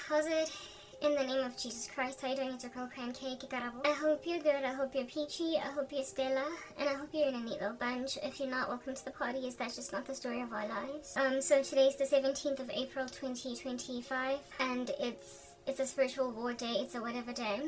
how's it? In the name of Jesus Christ, how are you doing? It's your girl Pancake, Karabo. I hope you're good, I hope you're peachy, I hope you're Stella, and I hope you're in a neat little bunch. If you're not, welcome to the party, as that's just not the story of our lives. So today's the 17th of April 2025, and it's a spiritual war day, it's a whatever day.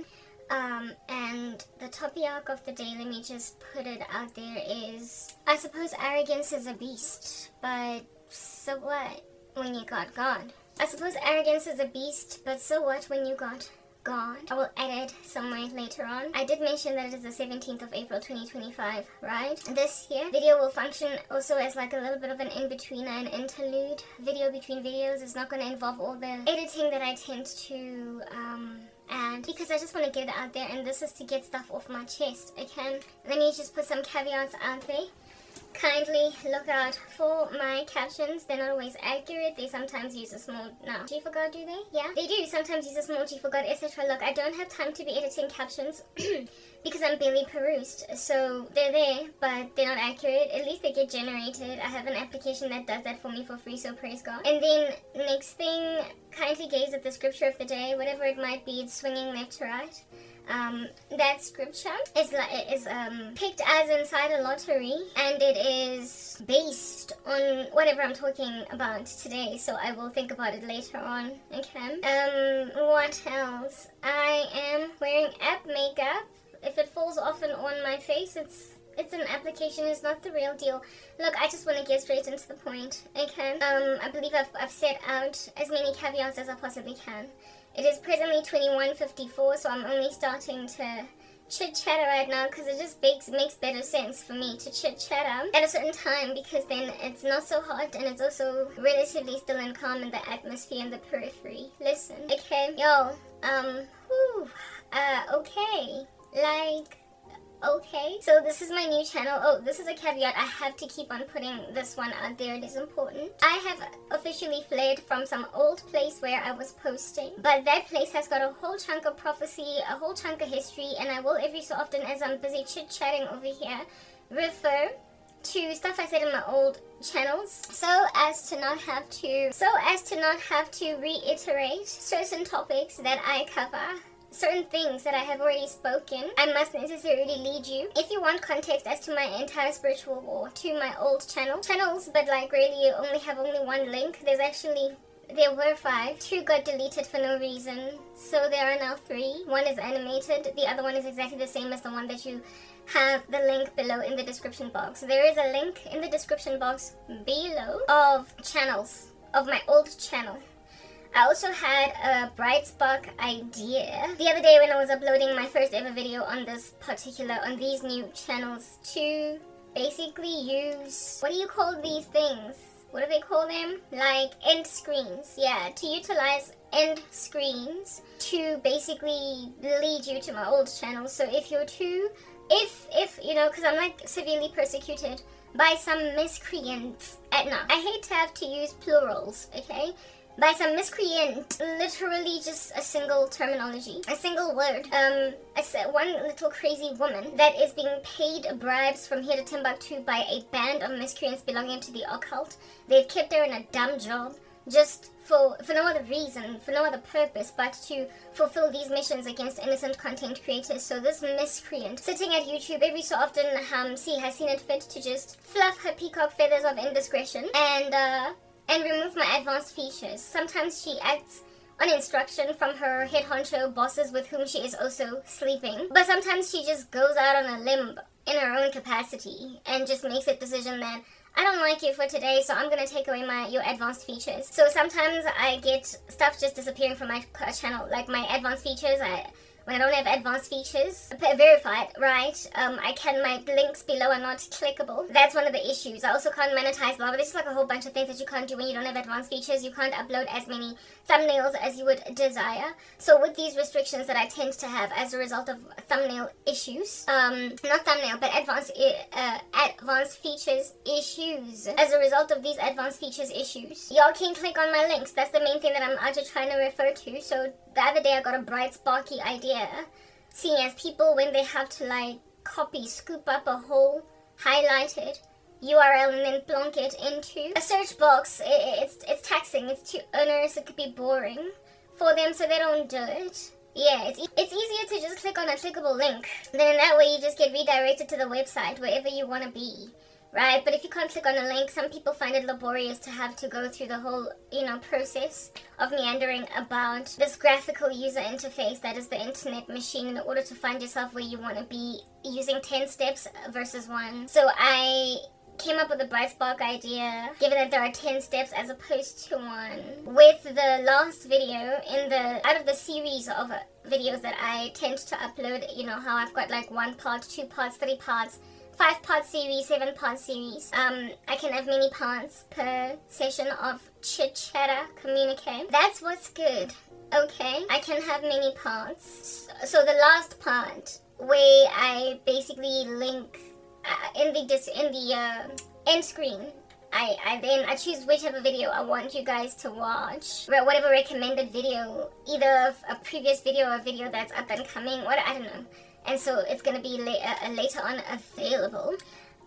And the topic of the day, let me just put it out there, is, I suppose arrogance is a beast, but so what when you got God? I suppose arrogance is a beast, but so what when you got God? I will add it somewhere later on. I did mention that it is the 17th of April 2025, right? This here video will function also as like a little bit of an in-between, an interlude video between videos. It's not going to involve all the editing that I tend to add, because I just want to get it out there, and this is to get stuff off my chest. Okay, let me just put some caveats out there. Kindly look out for my captions. They're not always accurate. They sometimes use a small G for God, do they? Yeah, they do sometimes use a small G for God, etc. Look, I don't have time to be editing captions because I'm barely perused. So they're there, but they're not accurate. At least they get generated. I have an application that does that for me for free, so praise God. And then next thing, kindly gaze at the scripture of the day, whatever it might be. It's swinging left to right. That scripture is picked as inside a lottery, and it is based on whatever I'm talking about today, so I will think about it later on. Okay. What else? I am wearing app makeup. If it falls off and on my face, it's an application, it's not the real deal. Look, I just want to get straight into the point. Okay. I believe I've set out as many caveats as I possibly can. It is presently 21:54, so I'm only starting to chit-chatter right now because it just makes better sense for me to chit-chatter at a certain time, because then it's not so hot and it's also relatively still and calm in the atmosphere and the periphery. Listen, okay, yo, okay, so this is my new channel. Oh, this is a caveat. I have to keep on putting this one out there. It is important. I have officially fled from some old place where I was posting, but that place has got a whole chunk of prophecy, a whole chunk of history, and I will every so often, as I'm busy chit-chatting over here, refer to stuff I said in my old channels, so as to not have to reiterate certain topics that I cover. Certain things that I have already spoken, I must necessarily lead you. If you want context as to my entire spiritual war, to my old channels, but like really you have only one link. There were 5. 2 got deleted for no reason, so there are now 3. 1 is animated, the other one is exactly the same as the one that you have the link below in the description box. There is a link in the description box below of channels, of my old channel. I also had a bright spark idea the other day when I was uploading my first ever video on these new channels, to basically use, what do you call these things? What do they call them? Like end screens. Yeah, to utilize end screens to basically lead you to my old channel. So if you're because I'm like severely persecuted by some miscreants I hate to have to use plurals, okay? By some miscreant, literally just a single terminology, a single word. I said one little crazy woman that is being paid bribes from here to Timbuktu by a band of miscreants belonging to the occult. They've kept her in a dumb job just for no other reason, for no other purpose, but to fulfill these missions against innocent content creators. So this miscreant sitting at YouTube every so often has seen it fit to just fluff her peacock feathers of indiscretion and remove my advanced features. Sometimes she acts on instruction from her head honcho bosses with whom she is also sleeping. But sometimes she just goes out on a limb in her own capacity and just makes a decision that, I don't like you for today, so I'm gonna take away your advanced features. So sometimes I get stuff just disappearing from my channel, like my advanced features. When I don't have advanced features verified, right, my links below are not clickable. That's one of the issues. I also can't monetize, blah, blah. There's just like a whole bunch of things that you can't do when you don't have advanced features. You can't upload as many thumbnails as you would desire. So with these restrictions that I tend to have as a result of thumbnail issues, not thumbnail, but advanced features issues. As a result of these advanced features issues, y'all can click on my links. That's the main thing that I'm actually trying to refer to. So the other day I got a bright sparky idea, seeing as people, when they have to scoop up a whole highlighted URL and then plonk it into a search box, it's taxing, it's too onerous, it could be boring for them so they don't do it. Yeah, it's easier to just click on a clickable link. Then that way you just get redirected to the website wherever you want to be, right? But if you can't click on a link, some people find it laborious to have to go through the whole, process of meandering about this graphical user interface that is the internet machine in order to find yourself where you want to be using 10 steps versus 1. So I came up with a bright spark idea, given that there are 10 steps as opposed to 1. With the last video out of the series of videos that I tend to upload, how I've got like 1 part, 2 parts, 3 parts, 5-part series, 7-part series. I can have many parts per session of chit-chatter, communicate. That's what's good, okay? I can have many parts. So the last part, where I basically link in the end screen, I choose whichever video I want you guys to watch, whatever recommended video, either a previous video or a video that's up and coming, I don't know. And so it's going to be later on available.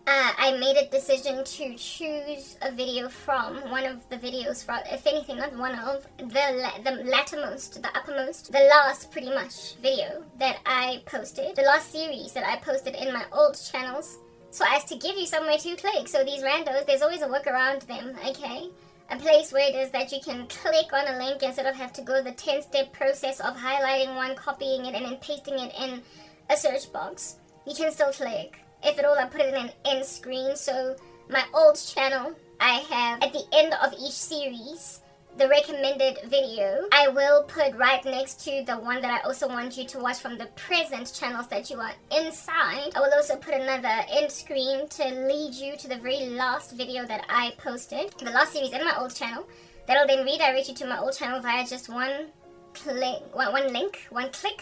I made a decision to choose a video from one of the videos, if anything, not one of, the lattermost, the uppermost, the last pretty much video that I posted, the last series that I posted in my old channels, so as to give you somewhere to click. So these randos, there's always a work around them, okay? A place where it is that you can click on a link instead of have to go the 10-step process of highlighting one, copying it, and then pasting it in a search box. You can still click. If at all, I put it in an end screen. So my old channel, I have at the end of each series the recommended video. I will put right next to the one that I also want you to watch from the present channels that you are inside. I will also put another end screen to lead you to the very last video that I posted, the last series in my old channel. That'll then redirect you to my old channel via just one click,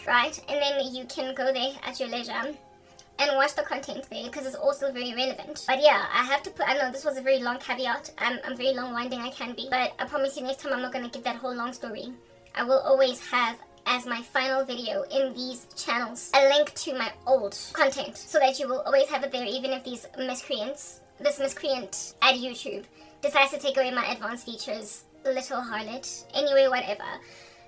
right? And then you can go there at your leisure and watch the content there, because it's also very relevant. But yeah, I know this was a very long caveat. I'm very long-winding, I can be. But I promise you next time I'm not going to give that whole long story. I will always have, as my final video in these channels, a link to my old content, so that you will always have it there, even if this miscreant at YouTube decides to take away my advanced features. Little harlot. Anyway, whatever.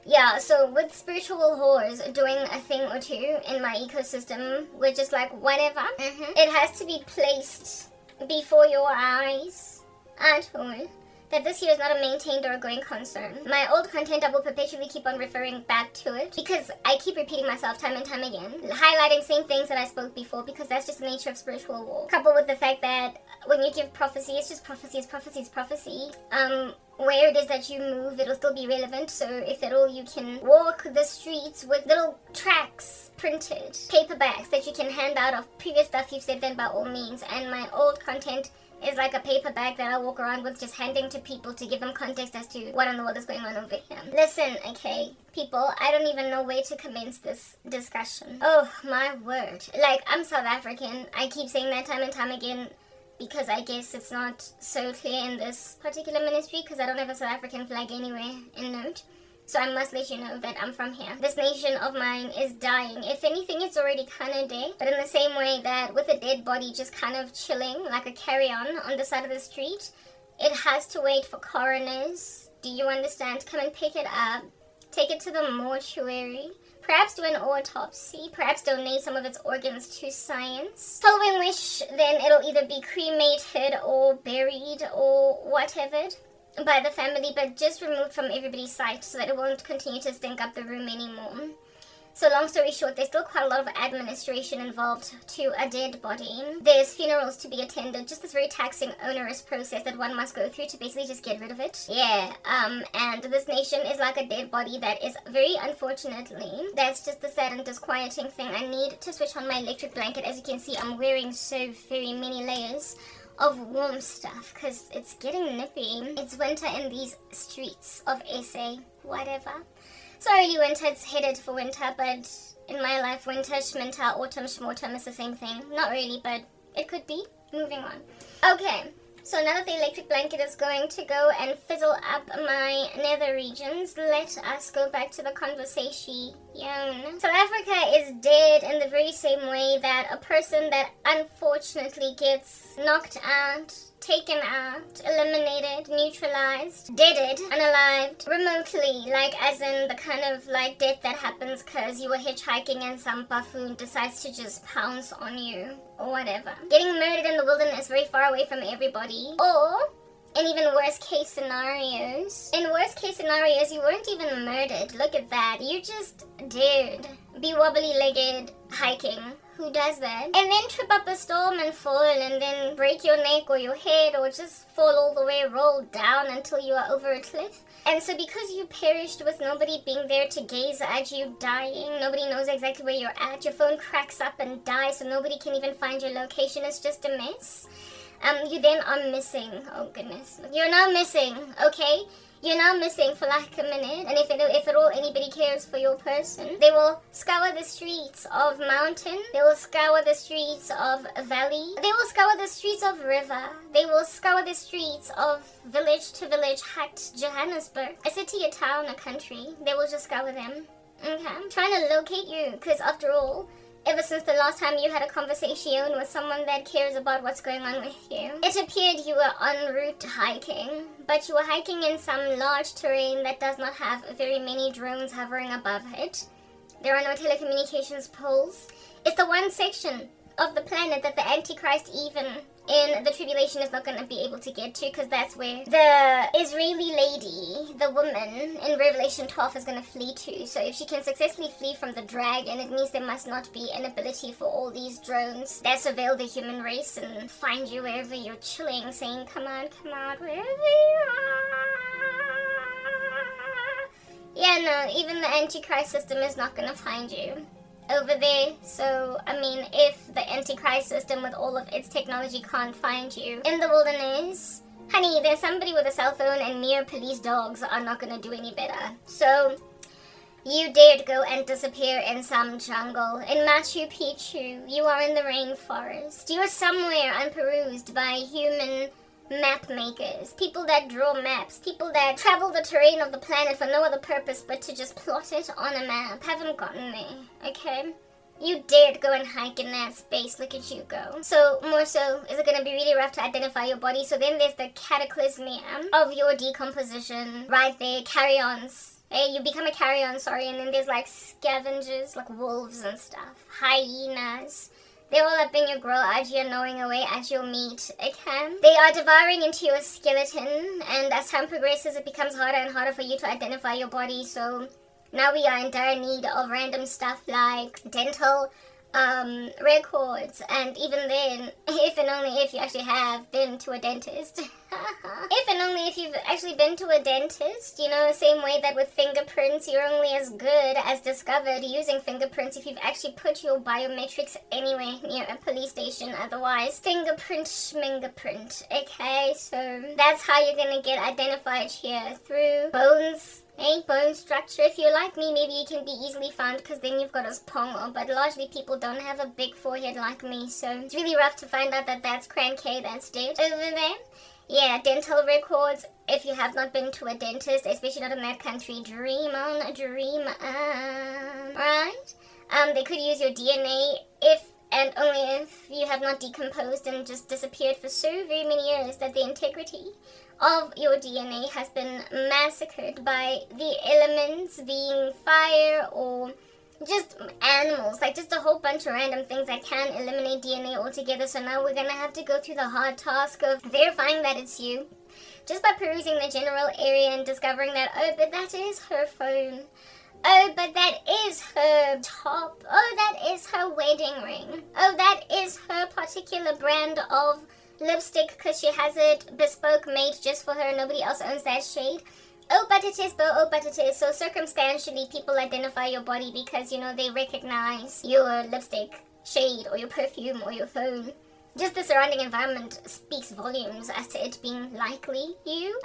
Yeah, so with spiritual whores doing a thing or two in my ecosystem, we're just like, whatever. It has to be placed before your eyes at all that this here is not a maintained or a going concern. My old content, I will perpetually keep on referring back to it, because I keep repeating myself time and time again, highlighting same things that I spoke before, because that's just the nature of spiritual war. Coupled with the fact that when you give prophecy, it's just prophecy, it's prophecy, it's prophecy. Where it is that you move, it'll still be relevant. So if at all, you can walk the streets with little tracts printed, paperbacks that you can hand out of previous stuff you've said, then by all means. And my old content is like a paper bag that I walk around with, just handing to people to give them context as to what in the world is going on over here. Listen, okay, people, I don't even know where to commence this discussion. Oh my word. Like, I'm South African. I keep saying that time and time again, because I guess it's not so clear in this particular ministry, because I don't have a South African flag anywhere in note. So I must let you know that I'm from here. This nation of mine is dying. If anything, it's already kind of dead. But in the same way that with a dead body just kind of chilling like a carry-on on the side of the street, it has to wait for coroners. Do you understand? Come and pick it up. Take it to the mortuary. Perhaps do an autopsy, perhaps donate some of its organs to science. Following which, then it'll either be cremated or buried or whatever by the family, but just removed from everybody's sight so that it won't continue to stink up the room anymore. So long story short, there's still quite a lot of administration involved to a dead body. There's funerals to be attended, just this very taxing, onerous process that one must go through to basically just get rid of it. Yeah, and this nation is like a dead body that is very unfortunately, that's just the sad and disquieting thing. I need to switch on my electric blanket. As you can see, I'm wearing so very many layers of warm stuff because it's getting nippy. It's winter in these streets of SA, whatever. So early winter, it's headed for winter, but in my life, winter, schminter, autumn, schmortum is the same thing. Not really, but it could be. Moving on. Okay, so now that the electric blanket is going to go and fizzle up my nether regions, let us go back to the conversation. South Africa is dead in the very same way that a person that unfortunately gets knocked out taken out, eliminated, neutralized, deaded, unalived, remotely, like as in the kind of like death that happens because you were hitchhiking and some buffoon decides to just pounce on you or whatever. Getting murdered in the wilderness very far away from everybody. Or in even worse case scenarios. In worst case scenarios, you weren't even murdered. Look at that. You just dared be wobbly-legged hiking. Who does that? And then trip up a storm and fall and then break your neck or your head or just fall all the way, roll down until you are over a cliff. And so because you perished with nobody being there to gaze at you dying, nobody knows exactly where you're at, your phone cracks up and dies so nobody can even find your location, it's just a mess. You then are missing. Oh goodness. You're now missing, okay? You're now missing for like a minute, and if at all anybody cares for your person, they will scour the streets of mountain, they will scour the streets of valley, they will scour the streets of river, they will scour the streets of village to village hut, Johannesburg, a city, a town, a country. They will just scour them. Okay? I'm trying to locate you, because after all, ever since the last time you had a conversation with someone that cares about what's going on with you, it appeared you were en route hiking, but you were hiking in some large terrain that does not have very many drones hovering above it. There are no telecommunications poles. It's the one section of the planet that the Antichrist even in the tribulation is not going to be able to get to, because that's where the Israeli lady, the woman in Revelation 12, is going to flee to. So if she can successfully flee from the dragon, it means there must not be an ability for all these drones that surveil the human race and find you wherever you're chilling, saying, come on, wherever you are. Yeah, no, even the Antichrist system is not going to find you over there. So, I mean, if the Antichrist system with all of its technology can't find you in the wilderness, honey, there's somebody with a cell phone, and mere police dogs are not going to do any better. So, you dared go and disappear in some jungle. In Machu Picchu, you are in the rainforest. You are somewhere unperused by human map makers, people that draw maps, people that travel the terrain of the planet for no other purpose but to just plot it on a map, haven't gotten there, okay? You dared go and hike in that space, look at you go. So, more so, is it going to be really rough to identify your body? So then there's the cataclysmia of your decomposition, right there, carry-ons. Hey, you become a carry-on, sorry, and then there's like scavengers, like wolves and stuff, hyenas. They're all up in your grill as you're gnawing away at your meat, okay? They are devouring into your skeleton, and as time progresses, it becomes harder and harder for you to identify your body, so now we are in dire need of random stuff like dental records, and even then, if and only if you actually have been to a dentist. If and only if you've actually been to a dentist, you know, same way that with fingerprints, you're only as good as discovered using fingerprints if you've actually put your biometrics anywhere near a police station. Otherwise, fingerprint schmingerprint, okay? So that's how you're gonna get identified here, through bones. Bone structure. If you're like me, maybe you can be easily found because then you've got a pongo, but largely people don't have a big forehead like me, so it's really rough to find out that that's cranky, that's dead over there. Yeah, dental records. If you have not been to a dentist, especially not in that country, dream on, dream on, right? They could use your DNA if and only if you have not decomposed and just disappeared for so very many years that the integrity of your DNA has been massacred by the elements, being fire or just animals, like just a whole bunch of random things that can eliminate DNA altogether. So now we're gonna have to go through the hard task of verifying that it's you, just by perusing the general area and discovering that, oh, but that is her phone. Oh, but that is her top. Oh, that is her wedding ring. Oh, that is her particular brand of lipstick because she has it bespoke made just for her. Nobody else owns that shade. Oh, but it is, oh, but it is. So circumstantially, people identify your body because, you know, they recognize your lipstick shade or your perfume or your phone. Just the surrounding environment speaks volumes as to it being likely you.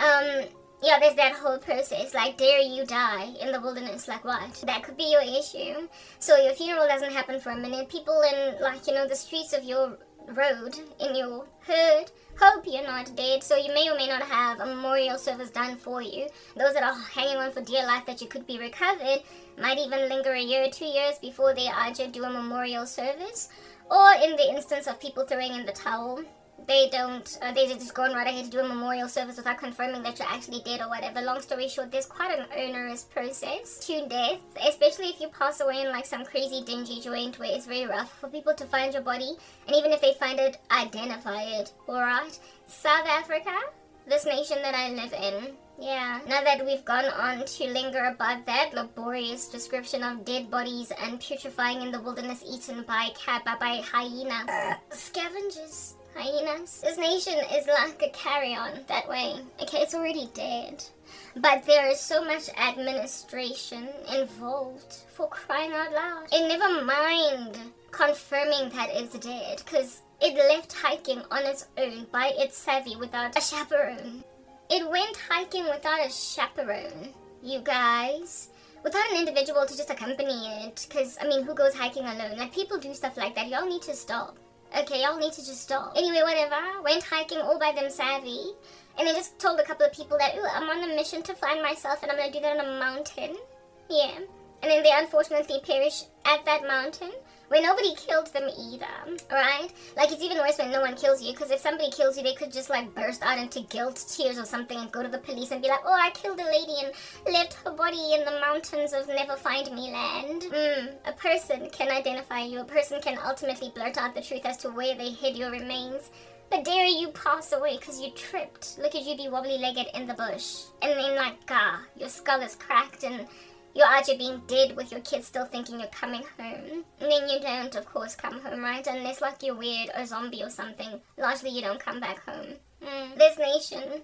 Yeah, there's that whole process, like, dare you die in the wilderness, like what? That could be your issue. So your funeral doesn't happen for a minute. People in, like, you know, the streets of your road, in your hood, hope you're not dead, so you may or may not have a memorial service done for you. Those that are hanging on for dear life that you could be recovered might even linger a year or 2 years before they either do a memorial service, or in the instance of people throwing in the towel, they just going right ahead to do a memorial service without confirming that you're actually dead or whatever. Long story short, there's quite an onerous process to death, especially if you pass away in like some crazy dingy joint where it's very rough for people to find your body, and even if they find it, identify it. Alright, South Africa, this nation that I live in. Yeah, now that we've gone on to linger about that laborious description of dead bodies and putrefying in the wilderness eaten by hyena scavengers. Hyenas. This nation is like a carry-on that way. Okay, it's already dead. But there is so much administration involved, for crying out loud. And never mind confirming that it's dead, because it left hiking on its own by its savvy without a chaperone. It went hiking without a chaperone, you guys. Without an individual to just accompany it. Because, I mean, who goes hiking alone? Like, people do stuff like that. Y'all need to stop. Okay, y'all need to just stop. Anyway, whatever. Went hiking all by them savvy. And they just told a couple of people that, ooh, I'm on a mission to find myself and I'm going to do that on a mountain. Yeah. And then they unfortunately perish at that mountain, where nobody killed them either, right? Like, it's even worse when no one kills you, because if somebody kills you, they could just, like, burst out into guilt tears or something and go to the police and be like, oh, I killed a lady and left her body in the mountains of Never Find Me land. A person can identify you. A person can ultimately blurt out the truth as to where they hid your remains. But dare you pass away because you tripped. Look at you be wobbly-legged in the bush. And then, like, your skull is cracked and you're out here being dead with your kids still thinking you're coming home. And then you don't, of course, come home, right? Unless, like, you're weird or zombie or something. Largely, you don't come back home. This nation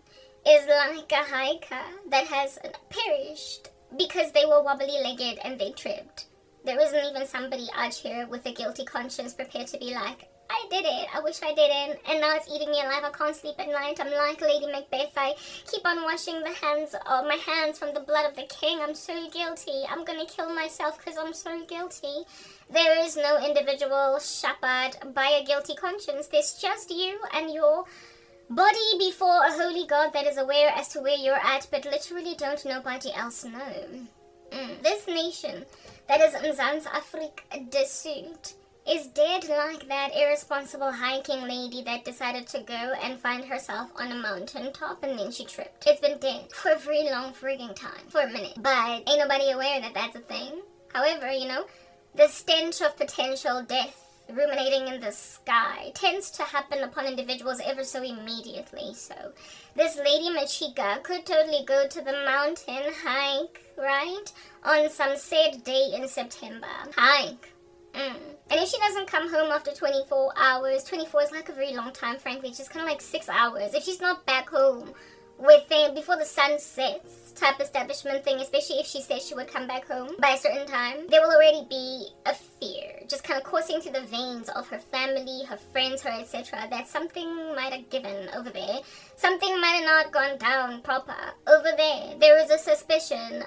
is like a hiker that has perished because they were wobbly-legged and they tripped. There isn't even somebody out here with a guilty conscience prepared to be like, I did it, I wish I didn't, and now it's eating me alive, I can't sleep at night, I'm like Lady Macbeth, I keep on washing my hands from the blood of the king, I'm so guilty, I'm gonna kill myself because I'm so guilty. There is no individual shepherd by a guilty conscience, there's just you and your body before a holy God that is aware as to where you're at, but literally don't nobody else know. This nation that is Mzansi Afrika descent is dead like that irresponsible hiking lady that decided to go and find herself on a mountaintop and then she tripped. It's been dead for a very long frigging time. For a minute. But ain't nobody aware that that's a thing. However, you know, the stench of potential death ruminating in the sky tends to happen upon individuals ever so immediately. So this lady Machika could totally go to the mountain hike, right? On some said day in September. Hike. And if she doesn't come home after 24 hours, 24 is like a very long time, frankly. It's just kind of like 6 hours. If she's not back home before the sun sets type establishment thing, especially if she said she would come back home by a certain time, there will already be a fear just kind of coursing through the veins of her family, her friends, her etc. that something might have given over there. Something might have not gone down proper over there. There is a suspicion,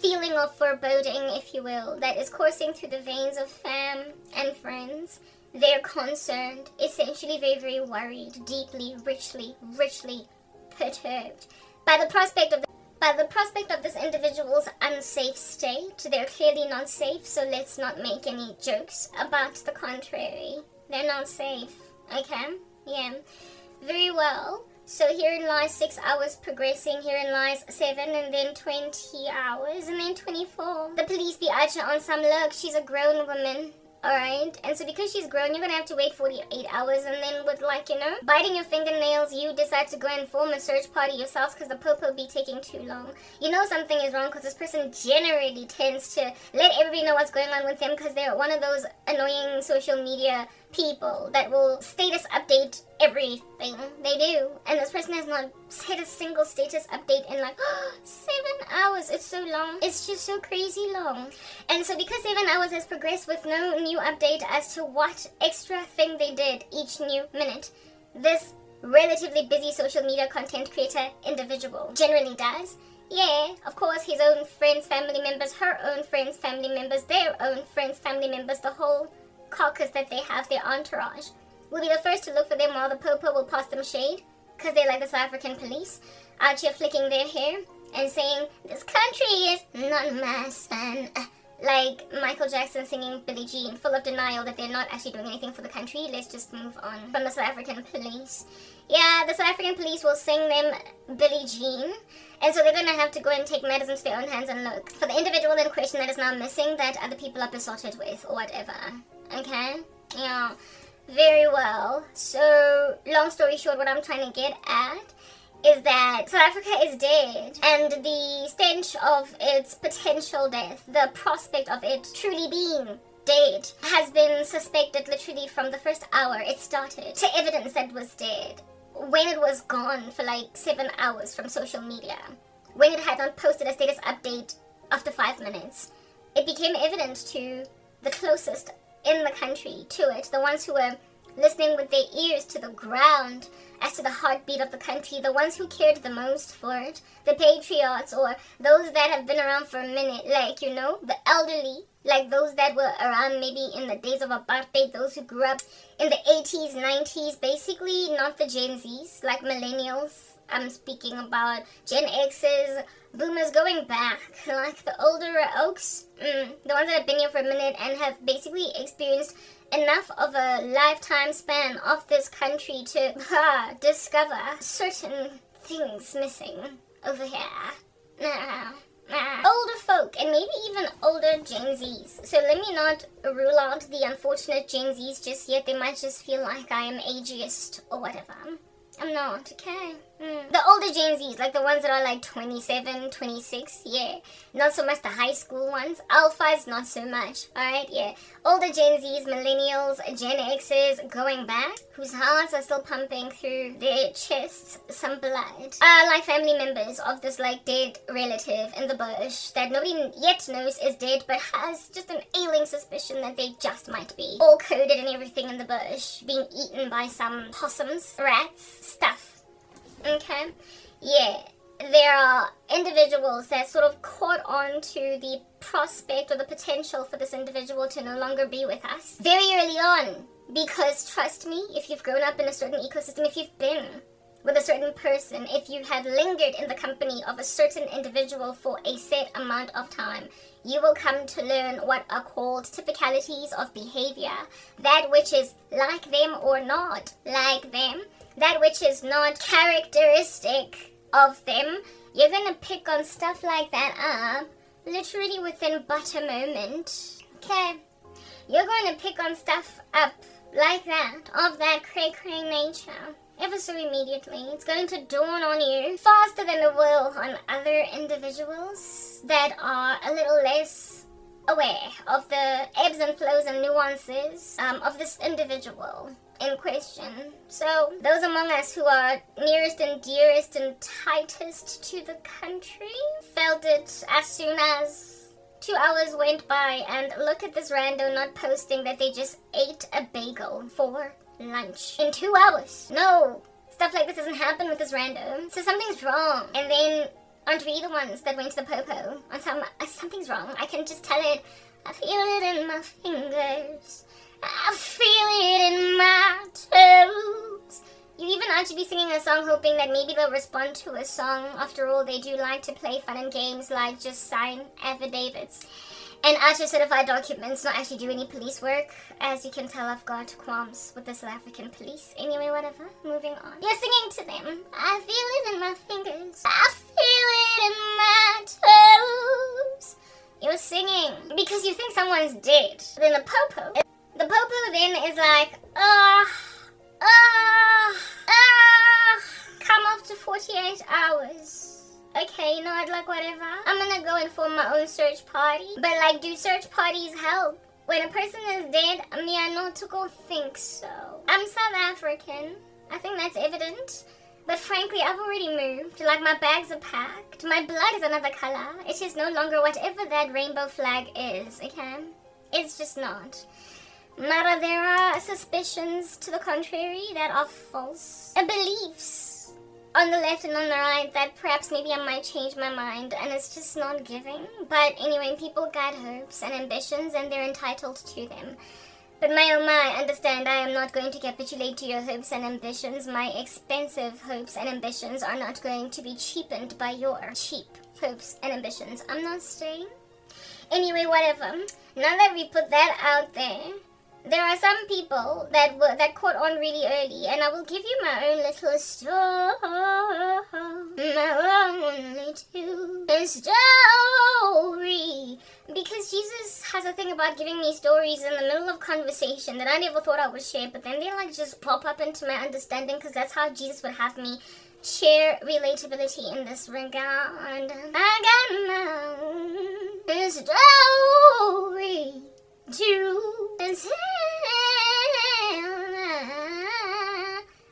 feeling of foreboding, if you will, that is coursing through the veins of fam and friends. They're concerned, essentially very, very worried, deeply, richly perturbed by the prospect of this individual's unsafe state. They're clearly not safe, so let's not make any jokes about the contrary. They're not safe, okay? Yeah, very well. So herein lies 6 hours progressing, herein lies 7, and then 20 hours, and then 24. The police be arching on some look. She's a grown woman, alright? And so because she's grown, you're gonna have to wait 48 hours, and then with, like, you know, biting your fingernails, you decide to go and form a search party yourselves because the popo be taking too long. You know something is wrong because this person generally tends to let everybody know what's going on with them because they're one of those annoying social media people that will status update everything they do, and this person has not said a single status update in like 7 hours. It's so long. It's just so crazy long. And so because 7 hours has progressed with no new update as to what extra thing they did each new minute, this relatively busy social media content creator individual generally does, yeah, of course, his own friends, family members, her own friends, family members, their own friends, family members, the whole caucus that they have, their entourage, will be the first to look for them while the popo will pass them shade, because they're like the South African police, out here flicking their hair and saying, this country is not my son, like Michael Jackson singing Billie Jean, full of denial that they're not actually doing anything for the country. Let's just move on from the South African police. Yeah, the South African police will sing them Billie Jean, and so they're going to have to go and take matters into their own hands and look for the individual in question that is now missing that other people are besotted with or whatever. Okay? Yeah, very well. So, long story short, what I'm trying to get at is that South Africa is dead, and the stench of its potential death, the prospect of it truly being dead, has been suspected literally from the first hour it started to evidence that it was dead, when it was gone for like 7 hours from social media, when it had not posted a status update after 5 minutes. It became evident to the closest in the country to it, the ones who were listening with their ears to the ground as to the heartbeat of the country, the ones who cared the most for it, the patriots, or those that have been around for a minute, like, you know, the elderly, like those that were around maybe in the days of apartheid, those who grew up in the 80s, 90s, basically not the Gen Zs, like millennials. I'm speaking about Gen X's, boomers going back, like the older oaks, the ones that have been here for a minute and have basically experienced enough of a lifetime span of this country to discover certain things missing over here. Older folk, and maybe even older Gen Zs. So let me not rule out the unfortunate Gen Zs just yet. They might just feel like I am ageist or whatever. I'm not, okay? The older Gen Zs, like the ones that are like 27, 26, yeah. Not so much the high school ones. Alphas, not so much, alright, yeah. Older Gen Zs, millennials, Gen X's, going back, whose hearts are still pumping through their chests some blood. Like family members of this like dead relative in the bush that nobody yet knows is dead, but has just an ailing suspicion that they just might be. All coded and everything in the bush, being eaten by some possums, rats, stuff. Okay, yeah, there are individuals that sort of caught on to the prospect or the potential for this individual to no longer be with us very early on, because trust me, if you've grown up in a certain ecosystem, if you've been with a certain person, if you have lingered in the company of a certain individual for a set amount of time, you will come to learn what are called typicalities of behavior, that which is like them or not like them, that which is not characteristic of them. You're gonna pick on stuff like that up literally within but a moment. Okay, you're going to pick on stuff up like that, of that cray-cray nature, ever so immediately. It's going to dawn on you faster than it will on other individuals that are a little less aware of the ebbs and flows and nuances of this individual in question. So those among us who are nearest and dearest and tightest to the country felt it as soon as 2 hours went by, and look at this rando not posting that they just ate a bagel for lunch in 2 hours. No, stuff like this doesn't happen with this rando. So something's wrong. And then aren't we the ones that went to the popo on something's wrong? I can just tell it. I feel it in my fingers. I feel it in my toes. You even actually be singing a song hoping that maybe they'll respond to a song. After all, they do like to play fun and games like just sign affidavits and actually certify documents, not actually do any police work. As you can tell, I've got qualms with the South African police. Anyway, whatever, moving on. You're singing to them. I feel it in my fingers. I feel it in my toes. You're singing because you think someone's dead. Then the popo then is like, come after 48 hours. Okay, you know what, like whatever. I'm gonna go and form my own search party. But like, do search parties help? When a person is dead, me I not to go think so. I'm South African. I think that's evident. But frankly, I've already moved. Like, my bags are packed. My blood is another color. It is no longer whatever that rainbow flag is, okay? It's just not. Mara, there are suspicions to the contrary that are false. Beliefs on the left and on the right that perhaps maybe I might change my mind, and it's just not giving. But anyway, people got hopes and ambitions, and they're entitled to them. But my oh my, understand, I am not going to capitulate to your hopes and ambitions. My expensive hopes and ambitions are not going to be cheapened by your cheap hopes and ambitions. I'm not staying. Anyway, whatever. Now that we put that out there are some people that caught on really early, and I will give you my own little story. My own little story. Because Jesus has a thing about giving me stories in the middle of conversation that I never thought I would share, but then they like just pop up into my understanding, because that's how Jesus would have me share relatability in this regard. I got my own story to tell.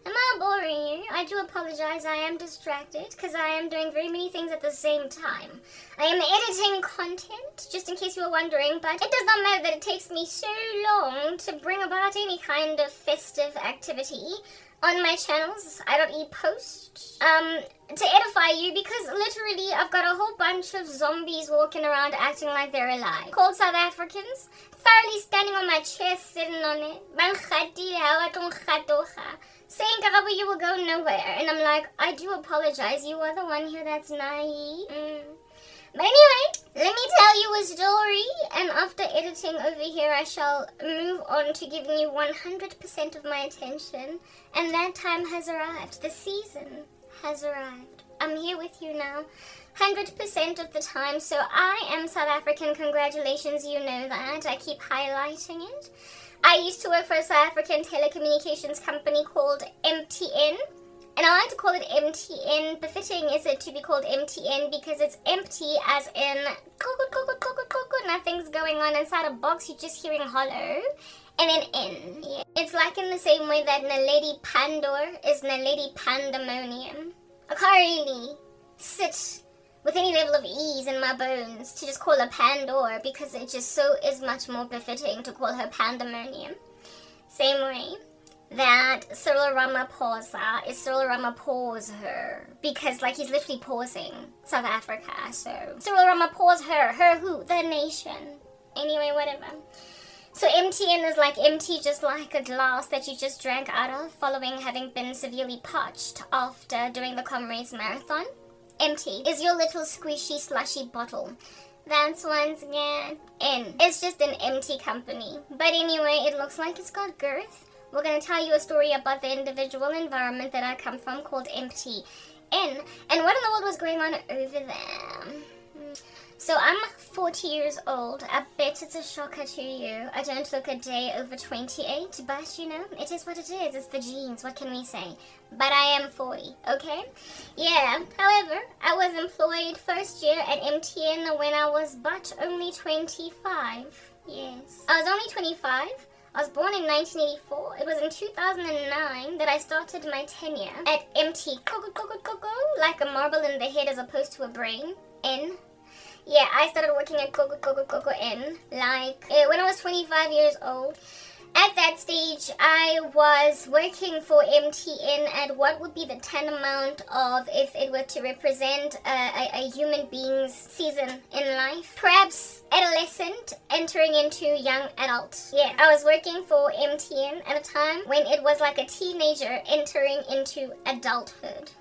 Am I boring you? I do apologize. I am distracted because I am doing very many things at the same time. I am editing content, just in case you were wondering, but it does not matter that it takes me so long to bring about any kind of festive activity on my channels. I don't e-post to edify you, because literally I've got a whole bunch of zombies walking around acting like they're alive, called South Africans, thoroughly standing on my chest, sitting on it, saying, Karabo, you will go nowhere. And I'm like, I do apologize, you are the one here that's naive. But anyway, let me tell you a story, and after editing over here, I shall move on to giving you 100% of my attention, and that time has arrived. The season has arrived. I'm here with you now, 100% of the time, so I am South African. Congratulations, you know that. I keep highlighting it. I used to work for a South African telecommunications company called MTN. And I like to call it MTN. Befitting is it to be called MTN because it's empty, as in nothing's going on inside a box. You're just hearing hollow. And then N. Yeah. It's like in the same way that Naledi Pandor is Naledi Pandemonium. I can't really sit with any level of ease in my bones to just call her Pandor, because it just so is much more befitting to call her Pandemonium. Same way that Cyril Ramaphosa is Cyril Ramaphosa, because like he's literally pausing South Africa. So Cyril Ramaphosa, her who? The nation. Anyway, whatever. So MTN is like empty, just like a glass that you just drank out of following having been severely parched after doing the Comrades Marathon. Empty is your little squishy slushy bottle. That's once again N. It's just an empty company. But anyway, it looks like it's got girth. We're going to tell you a story about the individual environment that I come from called MTN. And what in the world was going on over there? So I'm 40 years old. I bet it's a shocker to you. I don't look a day over 28, but you know, it is what it is. It's the genes. What can we say? But I am 40, okay? Yeah, however, I was employed first year at MTN when I was but only 25. Yes. I was only 25. I was born in 1984. It was in 2009 that I started my tenure at MT, like a marble in the head as opposed to a brain, N. Yeah, I started working at N, like when I was 25 years old. At that stage, I was working for MTN at what would be the tantamount of, if it were to represent a human being's season in life. Perhaps adolescent entering into young adult. Yeah, I was working for MTN at a time when it was like a teenager entering into adulthood.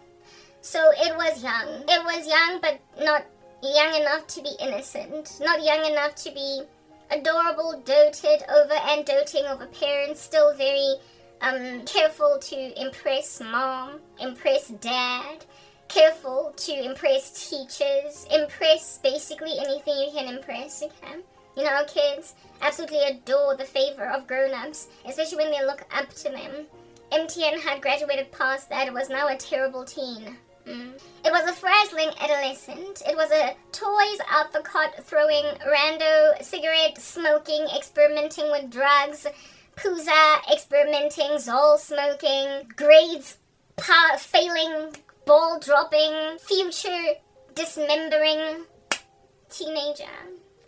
So it was young. It was young, but not young enough to be innocent. Not young enough to be adorable, doted over and doting over parents, still very careful to impress mom, impress dad, careful to impress teachers, impress basically anything you can impress, okay? You know, kids absolutely adore the favor of grown-ups, especially when they look up to them. MTN had graduated past that. It was now a terrible teen. It was a frazzling adolescent. It was a toys out the cot throwing, rando, cigarette smoking, experimenting with drugs, pooza experimenting, Zol smoking, grades failing, ball dropping, future dismembering teenager.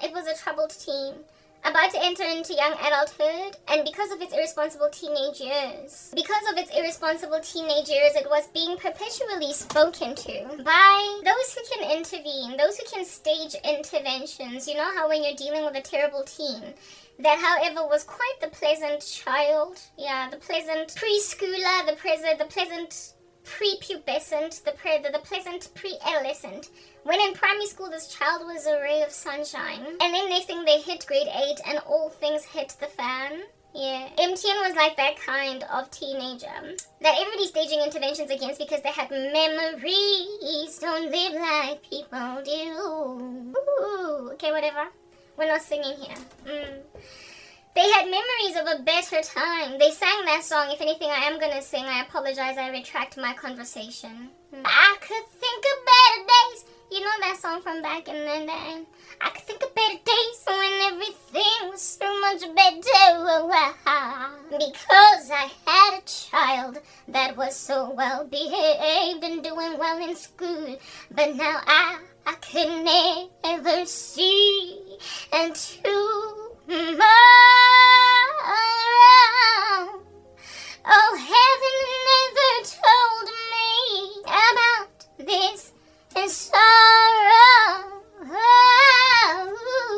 It was a troubled teen, about to enter into young adulthood, and because of its irresponsible teenage years, it was being perpetually spoken to by those who can intervene, those who can stage interventions. You know how when you're dealing with a terrible teen, that however was quite the pleasant child, yeah, the pleasant preschooler, the pleasant prepubescent, the pleasant pre-adolescent. When in primary school, this child was a ray of sunshine. And then next thing, they hit grade 8 and all things hit the fan. Yeah, MTN was like that kind of teenager that everybody's staging interventions against because they had memories, don't live like people do. Ooh, okay, whatever. We're not singing here. They had memories of a better time. They sang that song. If anything, I am gonna sing. I apologize. I retract my conversation. I could think of better days. You know that song from back in the day? I could think of better days when everything was so much better. Because I had a child that was so well behaved and doing well in school. But now I could never see into tomorrow. Oh, heaven never told me about this and sorrow.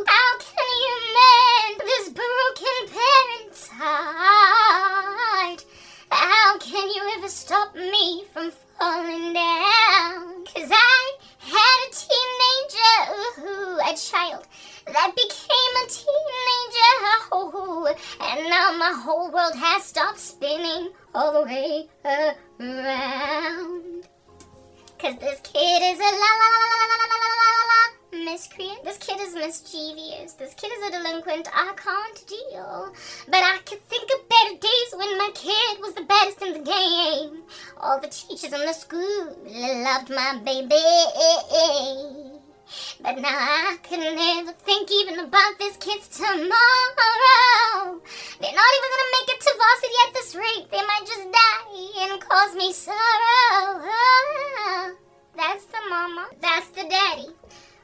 How can you mend this broken parent's heart? How can you ever stop me from falling down? 'Cause I had a teenager, a child that became a teenager, and now my whole world has stopped spinning all the way around. 'Cause this kid is a miscreant. This kid is mischievous. This kid is a delinquent. I can't deal. But I could think of better days when my kid was the baddest in the game. All the teachers in the school loved my baby. But now I can never think even about this kid's tomorrow. They're not even gonna make it to varsity at this rate. They might just die and cause me sorrow. That's the mama. That's the daddy.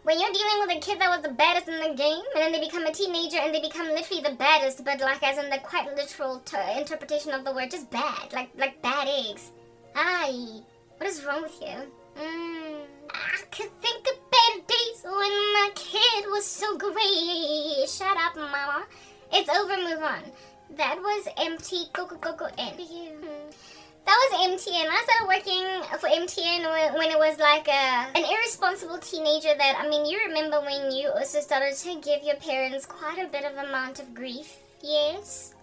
When you're dealing with a kid that was the baddest in the game, and then they become a teenager and they become literally the baddest, but like as in the quite literal interpretation of the word, just bad, like bad eggs. Aye, what is wrong with you? I could think of better days when my kid was so great. Shut up, mama. It's over, move on. That was MT N. That was MTN. I started working for MTN when it was like an irresponsible teenager that, I mean, you remember when you also started to give your parents quite a bit of amount of grief. Yes?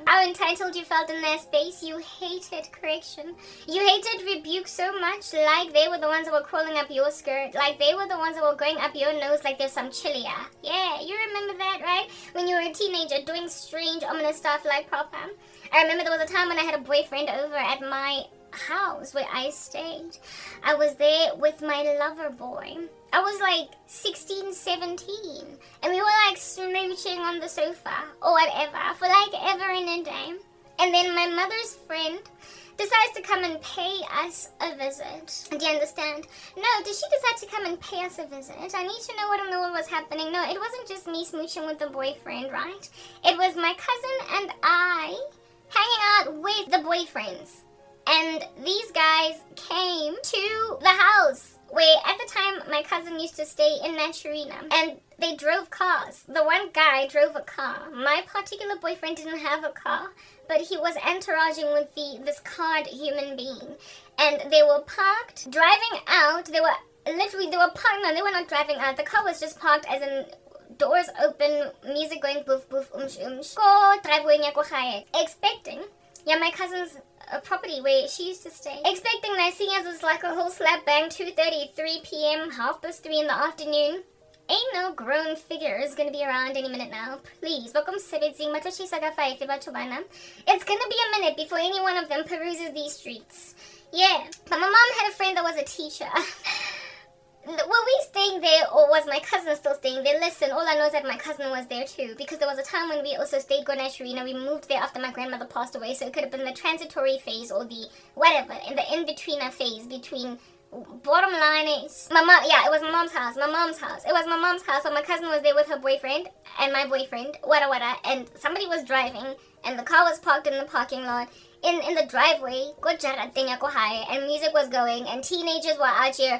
How entitled you felt in that space. You hated correction. You hated rebuke so much, like they were the ones that were crawling up your skirt, like they were the ones that were going up your nose like there's some chilia. Yeah, you remember that, right? When you were a teenager doing strange, ominous stuff like proper. I remember there was a time when I had a boyfriend over at my house where I stayed. I was there with my lover boy. I was like 16, 17, and we were like smooching on the sofa or whatever for like ever and a day. And then my mother's friend decides to come and pay us a visit. Do you understand? No, did she decide to come and pay us a visit? I need to know what in the world was happening. No, it wasn't just me smooching with the boyfriend, right? It was my cousin and I hanging out with the boyfriends. And these guys came to the house where at the time my cousin used to stay in Naturina, and they drove cars. The one guy drove a car. My particular boyfriend didn't have a car, but he was entouraging with this card human being. And they were parked, driving out. They were parked. No, they were not driving out. The car was just parked as in doors open, music going boof boof Go driveway niya ko kaya. Expecting, my cousin's property where she used to stay. Expecting that seeing as it's like a whole slap bang, 2:30, 3 p.m, 3:30 in the afternoon. Ain't no grown figure is gonna be around any minute now. Please, it's gonna be a minute before any one of them peruses these streets. Yeah, but my mom had a friend that was a teacher. Were we staying there or was my cousin still staying there? Listen, all I know is that my cousin was there too, because there was a time when we also stayed Gonashirina. We moved there after my grandmother passed away, so it could have been the transitory phase or the whatever, in the in-betweener phase between. Bottom line is, it was my mom's house. It was my mom's house, but my cousin was there with her boyfriend and my boyfriend, and somebody was driving, and the car was parked in the parking lot, in the driveway, and music was going, and teenagers were out here,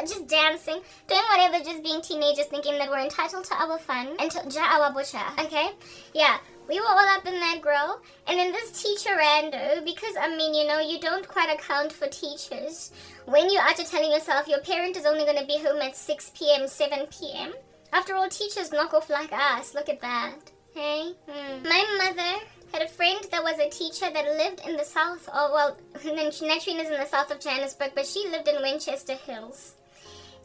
just dancing, doing whatever, just being teenagers, thinking that we're entitled to our fun and to our butcher, okay? Yeah. We were all up in that grill, and then this teacher rando, because I mean, you know, you don't quite account for teachers. When you are to telling yourself your parent is only going to be home at 6 p.m., 7 p.m. After all, teachers knock off like us. Look at that. Hey? My mother had a friend that was a teacher that lived in the south, Naturine is in the south of Johannesburg, but she lived in Winchester Hills.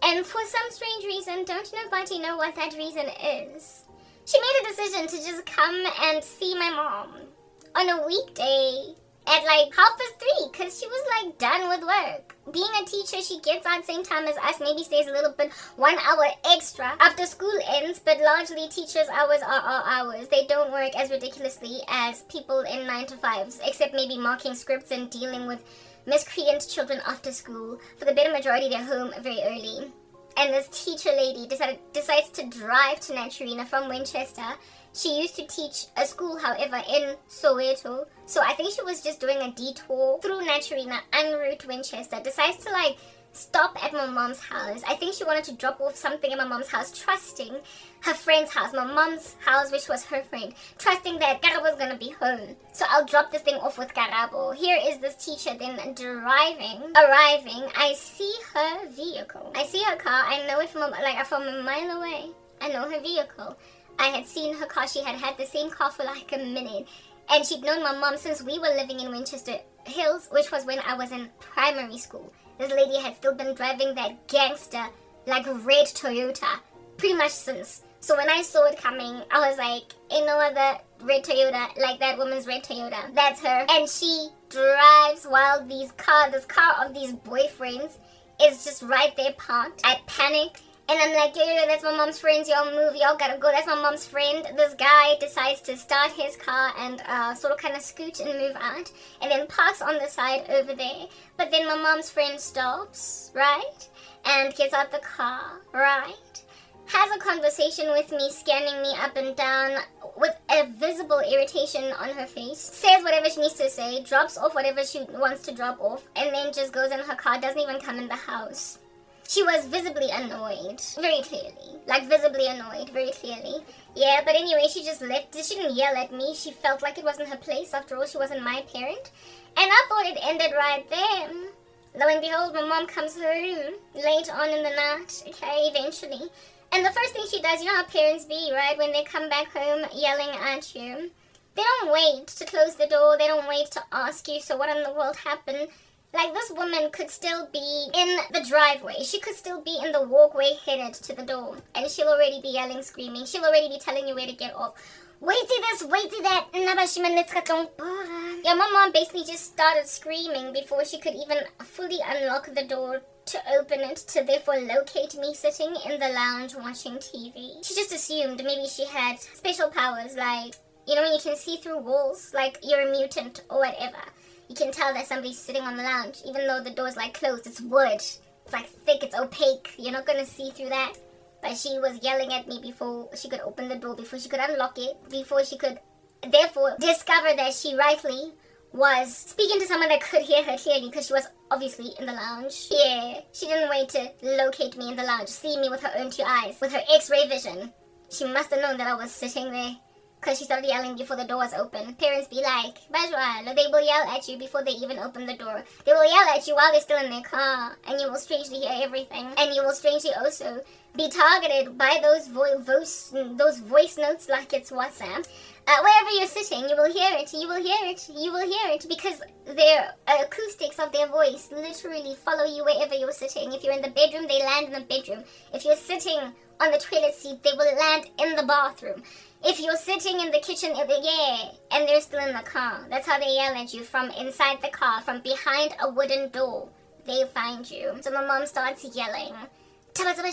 And for some strange reason, don't nobody know what that reason is, she made a decision to just come and see my mom on a weekday at like 3:30 because she was like done with work. Being a teacher, she gets out same time as us, maybe stays a little bit 1 hour extra after school ends, but largely teachers' hours are our hours. They don't work as ridiculously as people in 9 to 5s, except maybe marking scripts and dealing with miscreant children after school. For the better majority, they're home very early. And this teacher lady decides to drive to Naturina from Winchester. She used to teach a school, however, in Soweto. So I think she was just doing a detour through Naturina en route Winchester. Decides to like stop at my mom's house. I think she wanted to drop off something at my mom's house, trusting her friend's house, my mom's house, which was her friend, trusting that Karabo was gonna be home. So I'll drop this thing off with Karabo. Here is this teacher then arriving. I see her vehicle. I see her car. I know it from a mile away. I know her vehicle. I had seen her car. She had the same car for like a minute. And she'd known my mom since we were living in Winchester Hills, which was when I was in primary school. This lady had still been driving that gangster, like red Toyota, pretty much since. So when I saw it coming, I was like, ain't no other red Toyota like that woman's red Toyota. That's her. And she drives while this car of these boyfriends is just right there parked. I panic. And I'm like, yo, that's my mom's friends. Y'all move. Y'all gotta go. That's my mom's friend. This guy decides to start his car and sort of kind of scoot and move out. And then parks on the side over there. But then my mom's friend stops, right? And gets out the car, right? Has a conversation with me, scanning me up and down with a visible irritation on her face. Says whatever she needs to say. Drops off whatever she wants to drop off. And then just goes in her car. Doesn't even come in the house. She was visibly annoyed, very clearly. Like, visibly annoyed, very clearly. Yeah, but anyway, she just left. She didn't yell at me. She felt like it wasn't her place. After all, she wasn't my parent. And I thought it ended right there. Lo and behold, my mom comes home late on in the night, okay, eventually. And the first thing she does, you know how parents be, right? When they come back home yelling at you. They don't wait to close the door. They don't wait to ask you, so what in the world happened? Like, this woman could still be in the driveway. She could still be in the walkway headed to the door. And she'll already be yelling, screaming. She'll already be telling you where to get off. Wait to this, wait to that. Yeah, my mom basically just started screaming before she could even fully unlock the door to open it, to therefore locate me sitting in the lounge watching TV. She just assumed maybe she had special powers, like, you know, when you can see through walls, like you're a mutant or whatever. You can tell that somebody's sitting on the lounge, even though the door's like closed. It's wood. It's like thick, it's opaque. You're not gonna see through that. But she was yelling at me before she could open the door, before she could unlock it, before she could therefore discover that she rightly was speaking to someone that could hear her clearly, because she was obviously in the lounge. Yeah, she didn't wait to locate me in the lounge, see me with her own 2 eyes, with her x-ray vision. She must have known that I was sitting there. Because she started yelling before the door was open. Parents be like, Bajwa, they will yell at you before they even open the door. They will yell at you while they're still in their car. And you will strangely hear everything. And you will strangely also be targeted by those voice notes like it's WhatsApp. Wherever you're sitting, you will hear it. You will hear it. You will hear it. Because their acoustics of their voice literally follow you wherever you're sitting. If you're in the bedroom, they land in the bedroom. If you're sitting on the toilet seat, they will land in the bathroom. If you're sitting in the kitchen, yeah, and they're still in the car. That's how they yell at you, from inside the car, from behind a wooden door. They find you. So my mom starts yelling. During the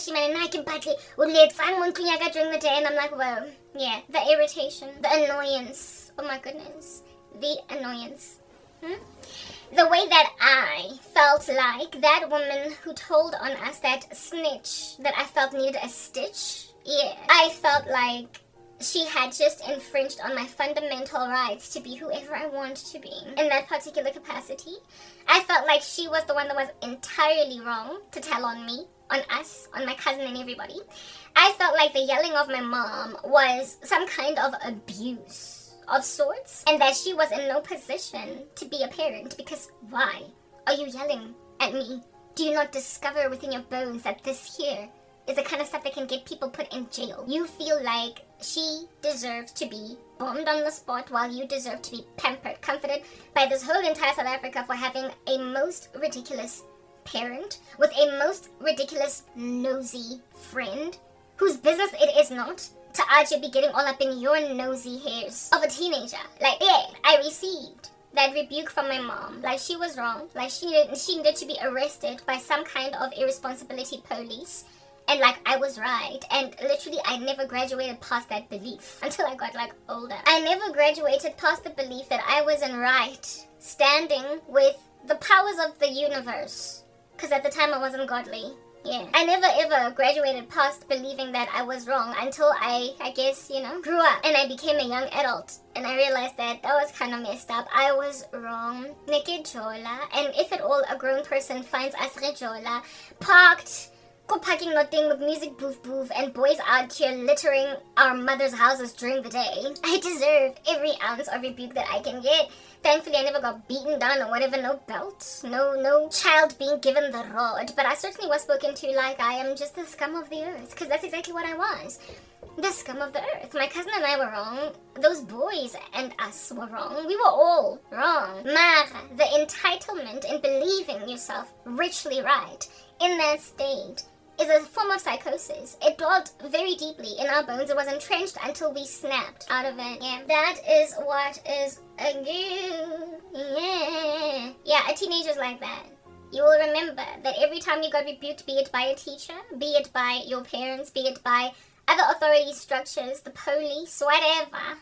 day, and I'm like, whoa, yeah, the irritation, the annoyance. Oh my goodness, the annoyance. The way that I felt like that woman who told on us, that snitch that I felt needed a stitch. Yeah, I felt like she had just infringed on my fundamental rights to be whoever I want to be in that particular capacity. I felt like she was the one that was entirely wrong to tell on me, on us, on my cousin and everybody. I felt like the yelling of my mom was some kind of abuse of sorts, and that she was in no position to be a parent. Because why are you yelling at me? Do you not discover within your bones that this here is the kind of stuff that can get people put in jail? You feel like she deserves to be bombed on the spot, while you deserve to be pampered, comforted by this whole entire South Africa for having a most ridiculous parent with a most ridiculous nosy friend whose business it is not to actually be getting all up in your nosy hairs of a teenager. Like, yeah, I received that rebuke from my mom. Like, she was wrong. Like, she needed to be arrested by some kind of irresponsibility police. And like, I was right. And literally, I never graduated past that belief until I got like older. I never graduated past the belief that I wasn't right, standing with the powers of the universe. Because at the time I wasn't godly. Yeah. I never ever graduated past believing that I was wrong until I guess, grew up and I became a young adult. And I realized that was kind of messed up. I was wrong. Nikijola. And if at all a grown person finds us rejola, parked, parking lot thing with music boof and boys out here littering our mother's houses during the day, I deserve every ounce of rebuke that I can get. Thankfully, I never got beaten down or whatever, no belt, no child being given the rod, but I certainly was spoken to like I am just the scum of the earth, because that's exactly what I was. The scum of the earth. My cousin and I were wrong. Those boys and us were wrong. We were all wrong. Mara, the entitlement in believing yourself richly right in that state is a form of psychosis. It dwelt very deeply in our bones. It was entrenched until we snapped out of it. Yeah, that is what is a good. Yeah, a teenager's like that. You will remember that every time you got rebuked, be it by a teacher, be it by your parents, be it by other authority structures, the police, whatever,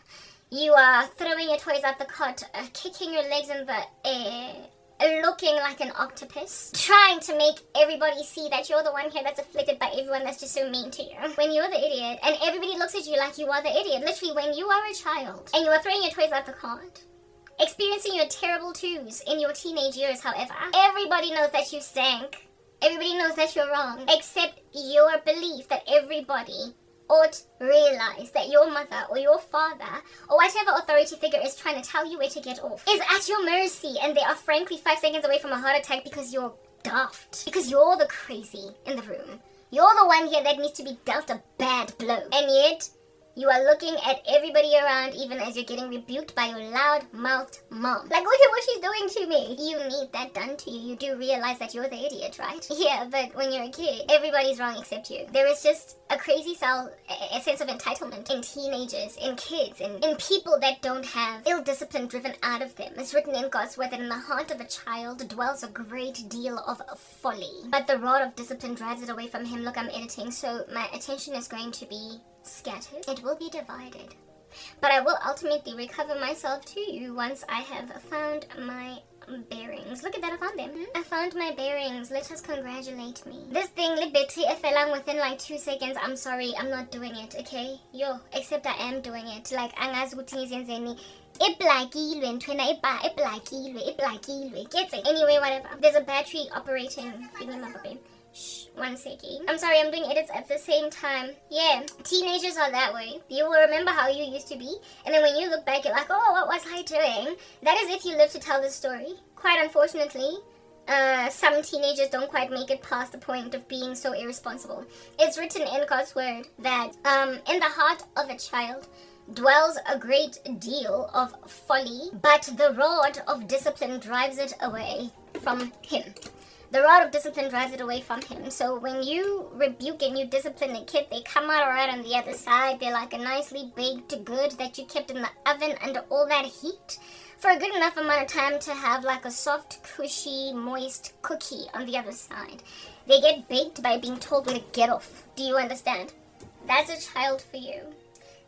you are throwing your toys out the cot, kicking your legs in the air, looking like an octopus, trying to make everybody see that you're the one here that's afflicted by everyone that's just so mean to you. When you're the idiot, and everybody looks at you like you are the idiot. Literally, when you are a child, and you are throwing your toys out the cart, experiencing your terrible twos in your teenage years, however, everybody knows that you stank. Everybody knows that you're wrong, except your belief that everybody ought realize that your mother or your father or whatever authority figure is trying to tell you where to get off is at your mercy, and they are frankly 5 seconds away from a heart attack because you're daft, because you're the crazy in the room. You're the one here that needs to be dealt a bad blow, and yet you are looking at everybody around even as you're getting rebuked by your loud-mouthed mom. Like, look at what she's doing to me. You need that done to you. You do realize that you're the idiot, right? Yeah, but when you're a kid, everybody's wrong except you. There is just a crazy a sense of entitlement in teenagers, in kids, in people that don't have ill discipline driven out of them. It's written in God's word that in the heart of a child dwells a great deal of folly, but the rod of discipline drives it away from him. Look, I'm editing, so my attention is going to be scattered. It will be divided. But I will ultimately recover myself to you once I have found my bearings. Look at that, I found them. I found my bearings. Let us congratulate me. This thing, Liberty, I fell on within like 2 seconds. I'm sorry, I'm not doing it, okay? Except I am doing it. Like, angazi anyway, whatever. There's a battery operating thingy. Shh, 1 second. I'm sorry, I'm doing edits at the same time. Yeah, teenagers are that way. You will remember how you used to be, and then when you look back, you're like, oh, what was I doing? That is if you live to tell the story. Quite unfortunately, some teenagers don't quite make it past the point of being so irresponsible. It's written in God's word that in the heart of a child dwells a great deal of folly, but the rod of discipline drives it away from him. The rod of discipline drives it away from him. So when you rebuke and you discipline a kid, they come out right on the other side. They're like a nicely baked good that you kept in the oven under all that heat for a good enough amount of time to have like a soft, cushy, moist cookie on the other side. They get baked by being told where to get off. Do you understand? That's a child for you.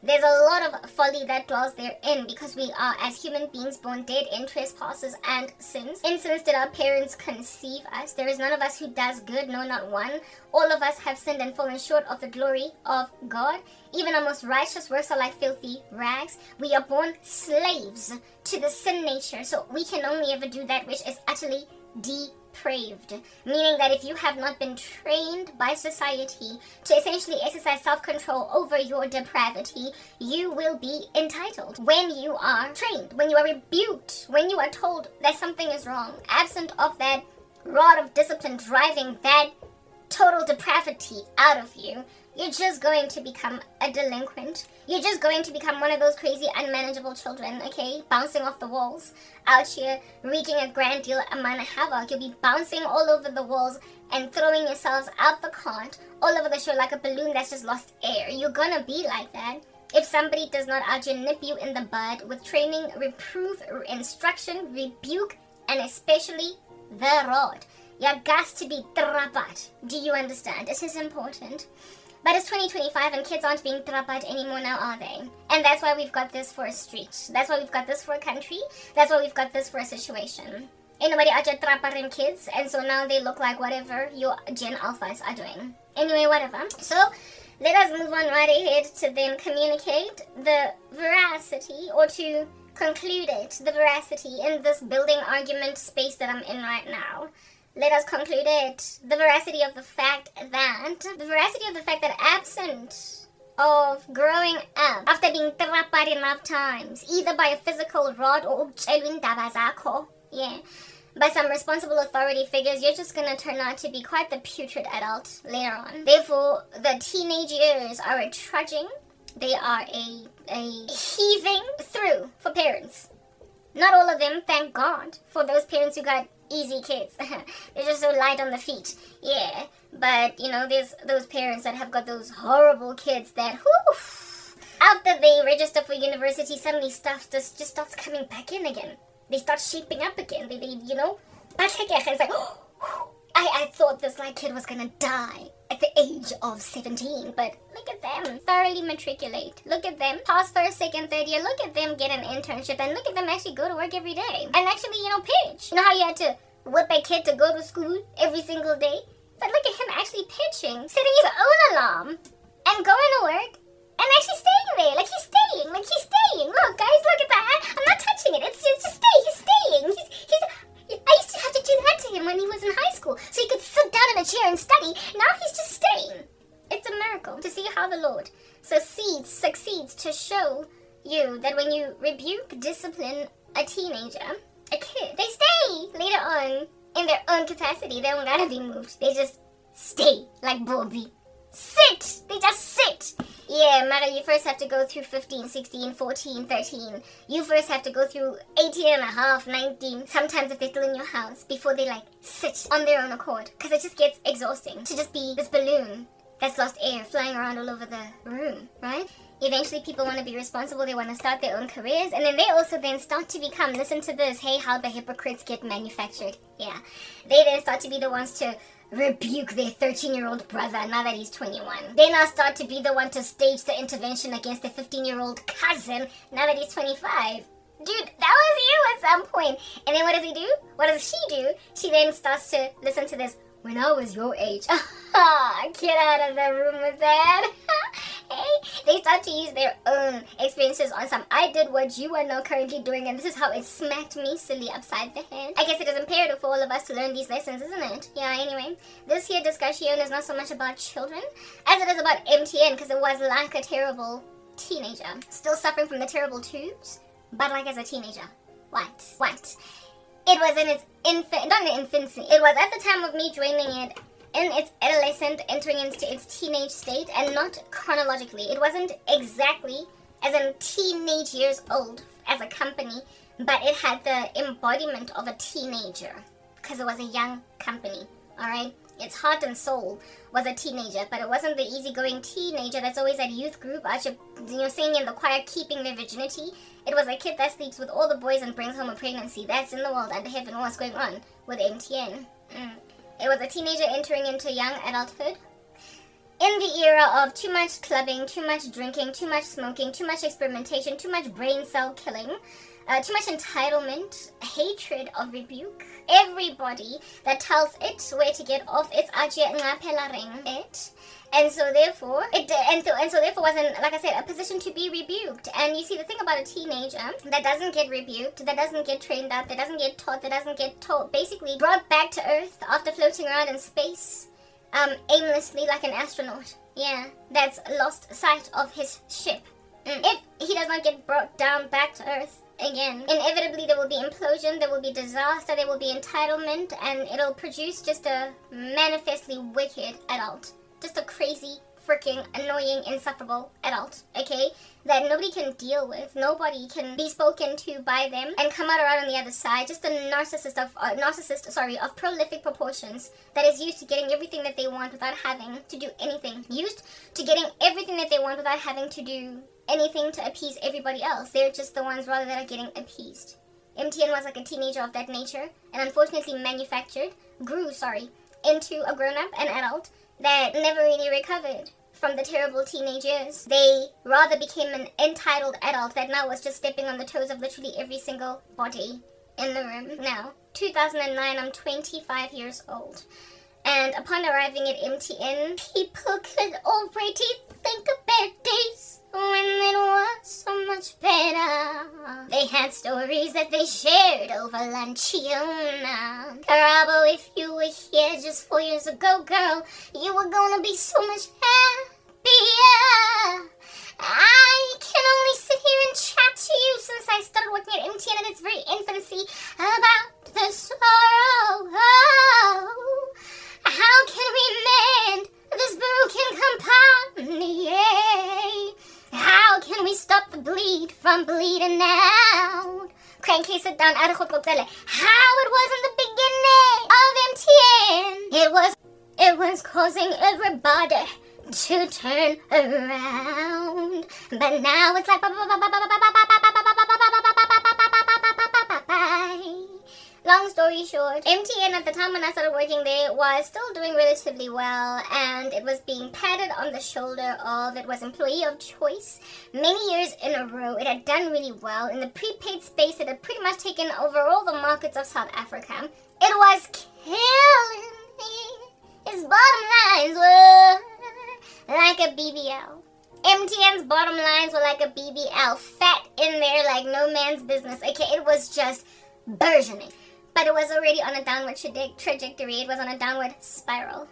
There's a lot of folly that dwells therein because we are, as human beings, born dead in trespasses and sins. In sins did our parents conceive us. There is none of us who does good, no, not one. All of us have sinned and fallen short of the glory of God. Even our most righteous works are like filthy rags. We are born slaves to the sin nature, so we can only ever do that which is utterly depraved, meaning that if you have not been trained by society to essentially exercise self-control over your depravity, you will be entitled. When you are trained, when you are rebuked, when you are told that something is wrong, absent of that rod of discipline driving that total depravity out of you, you're just going to become a delinquent. You're just going to become one of those crazy, unmanageable children, okay? Bouncing off the walls, out here, wreaking a grand deal amount of havoc. You'll be bouncing all over the walls and throwing yourselves out the cart, all over the show like a balloon that's just lost air. You're gonna be like that if somebody does not out here nip you in the bud with training, reproof, instruction, rebuke, and especially the rod. You're got to be trapat. Do you understand? It is important. But it's 2025 and kids aren't being trapat anymore now, are they? And that's why we've got this for a street. That's why we've got this for a country. That's why we've got this for a situation. Ain't nobody out there trapating kids, and so now they look like whatever your Gen Alphas are doing. Anyway, whatever. So let us move on right ahead to then communicate the veracity, or to conclude it, the veracity in this building argument space that I'm in right now. Let us conclude it. The veracity of the fact that absent of growing up after being trapped enough times, either by a physical rod or by some responsible authority figures, you're just gonna turn out to be quite the putrid adult later on. Therefore, the teenage years are a trudging. They are a heaving through for parents. Not all of them, thank God, for those parents who got easy kids. They're just so light on the feet. Yeah, but you know, there's those parents that have got those horrible kids that, after they register for university, suddenly stuff just starts coming back in again. They start shaping up again. They you know, it's like, I thought this like kid was gonna die at the age of 17, but look at them thoroughly matriculate. Look at them pass first, second, third year. Look at them get an internship, and look at them actually go to work every day and actually, you know, pitch. You know how you had to whip a kid to go to school every single day? But look at him actually pitching, setting his own alarm, and going to work, and actually staying there. Like he's staying. Look, guys, look at that. I'm not touching it. It's just stay. He's staying. I used to have to do that to him when he was in high school, so he could sit down in a chair and study. Now he's just staying. It's a miracle to see how the Lord succeeds to show you that when you rebuke, discipline a teenager, a kid, they stay later on in their own capacity. They don't gotta be moved. They just stay like Bobby. Sit! They just sit! Yeah, Mara, you first have to go through 15, 16, 14, 13. You first have to go through 18 and a half, 19, sometimes if they're still in your house, before they like sit on their own accord. Because it just gets exhausting to just be this balloon that's lost air flying around all over the room, right? Eventually people want to be responsible, they want to start their own careers, and then they also then start to become, listen to this, hey, how the hypocrites get manufactured. Yeah, they then start to be the ones to rebuke their 13-year-old brother now that he's 21. They now start to be the one to stage the intervention against their 15-year-old cousin now that he's 25. Dude, that was you at some point. And then what does he do? What does she do? She then starts to listen to this. When I was your age. Get out of the room with that. Hey, they start to use their own experiences on some, I did what you are now currently doing, and this is how it smacked me silly upside the head. I guess it is imperative for all of us to learn these lessons, isn't it? Yeah, anyway. This here discussion is not so much about children as it is about MTN, because it was like a terrible teenager. Still suffering from the terrible tubes, but like as a teenager. What? It was in its not in infancy. It was at the time of me joining it in its adolescent, entering into its teenage state, and not chronologically. It wasn't exactly as in teenage years old as a company, but it had the embodiment of a teenager because it was a young company. All right, its heart and soul was a teenager, but it wasn't the easygoing teenager that's always at youth group, singing in the choir, keeping their virginity. It was a kid that sleeps with all the boys and brings home a pregnancy. That's in the world under heaven. What's going on with MTN? It was a teenager entering into young adulthood in the era of too much clubbing, too much drinking, too much smoking, too much experimentation, too much brain cell killing, too much entitlement, hatred of rebuke. Everybody that tells it where to get off its it And so therefore, therefore wasn't, like I said, a position to be rebuked. And you see, the thing about a teenager that doesn't get rebuked, that doesn't get trained up, that doesn't get taught, that doesn't get taught, basically brought back to Earth after floating around in space, aimlessly like an astronaut. Yeah, that's lost sight of his ship. If he does not get brought down back to Earth again, inevitably there will be implosion, there will be disaster, there will be entitlement, and it'll produce just a manifestly wicked adult. Just a crazy, freaking, annoying, insufferable adult, okay? That nobody can deal with, nobody can be spoken to by them and come out around on the other side. Just a narcissist of prolific proportions that is used to getting everything that they want without having to do anything. Used to getting everything that they want without having to do anything to appease everybody else. They're just the ones rather that are getting appeased. MTN was like a teenager of that nature and unfortunately grew into a grown-up, an adult, that never really recovered from the terrible teenage years. They rather became an entitled adult that now was just stepping on the toes of literally every single body in the room. Now, 2009, I'm 25 years old. And upon arriving at MTN, people could already think about days when it was so much better. They had stories that they shared over lunch, you know. Karabo, if you were here just 4 years ago, girl, you were gonna be so much happier. I can only sit here and chat to you since I started working at MTN in its very infancy about the sorrow. How can we mend this broken company? How can we stop the bleed from bleeding out? Crankcase it down, how it was in the beginning of MTN. It was causing everybody to turn around. But now it's like long story short, MTN at the time when I started working there was still doing relatively well, and it was being patted on the shoulder of, it was employee of choice. Many years in a row, it had done really well. In the prepaid space, it had pretty much taken over all the markets of South Africa. It was killing me. Its bottom lines were like a BBL. MTN's bottom lines were like a BBL, fat in there like no man's business. Okay, it was just burgeoning. But it was already on a downward trajectory. It was on a downward spiral.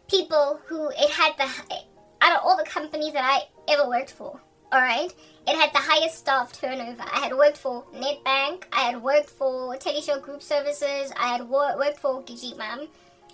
People who, it had out of all the companies that I ever worked for, alright, it had the highest staff turnover. I had worked for Nedbank, I had worked for Teleshow Group Services, I had worked for Gijimam,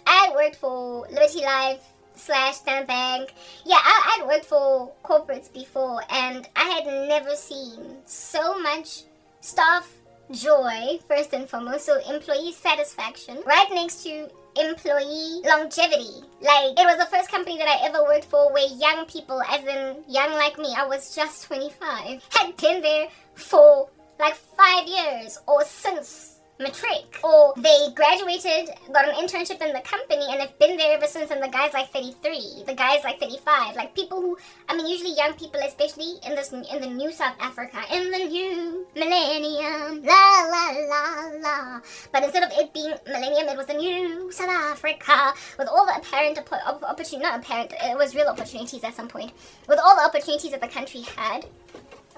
I had worked for Liberty Life / Standard Bank. Yeah, I had worked for corporates before, and I had never seen so much staff joy, first and foremost, so employee satisfaction, right next to employee longevity. Like, it was the first company that I ever worked for where young people, as in young like me, I was just 25, had been there for like 5 years or since matric, or they graduated, got an internship in the company, and have been there ever since. And the guy's like 33, the guy's like 35, like people who, I mean, usually young people, especially in the new South Africa, in the new millennium, la la la la. But instead of it being millennium, it was the new South Africa, with all the apparent opportunity, not apparent, it was real opportunities at some point, with all the opportunities that the country had,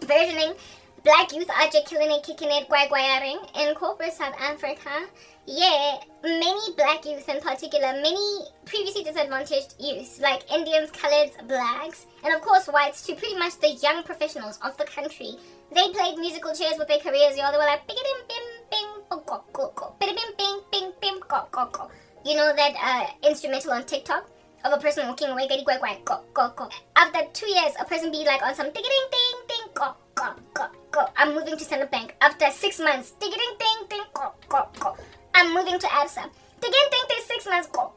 burgeoning. Black youth are just killing it, kicking it, guayguayaring in corporate South Africa. Yeah, many black youth in particular, many previously disadvantaged youth, like Indians, coloreds, blacks, and of course whites too, pretty much the young professionals of the country. They played musical chairs with their careers, y'all. They were like, you know that instrumental on TikTok of a person walking away, after 2 years, a person be like on some ding ding ding go. I'm moving to Standard Bank. After 6 months, ding ding ding go. I'm moving to ABSA. Ding ding ding 6 months go.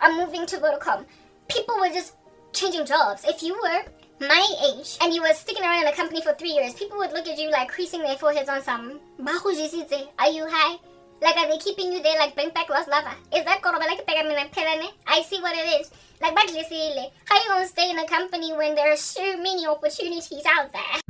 I'm moving to Vodacom. People were just changing jobs. If you were my age and you were sticking around in a company for 3 years, people would look at you like creasing their foreheads on some. Are you high? Like, are they keeping you there like bring back lost lover? Is that I see what it is. Like, how you gonna stay in a company when there are so many opportunities out there?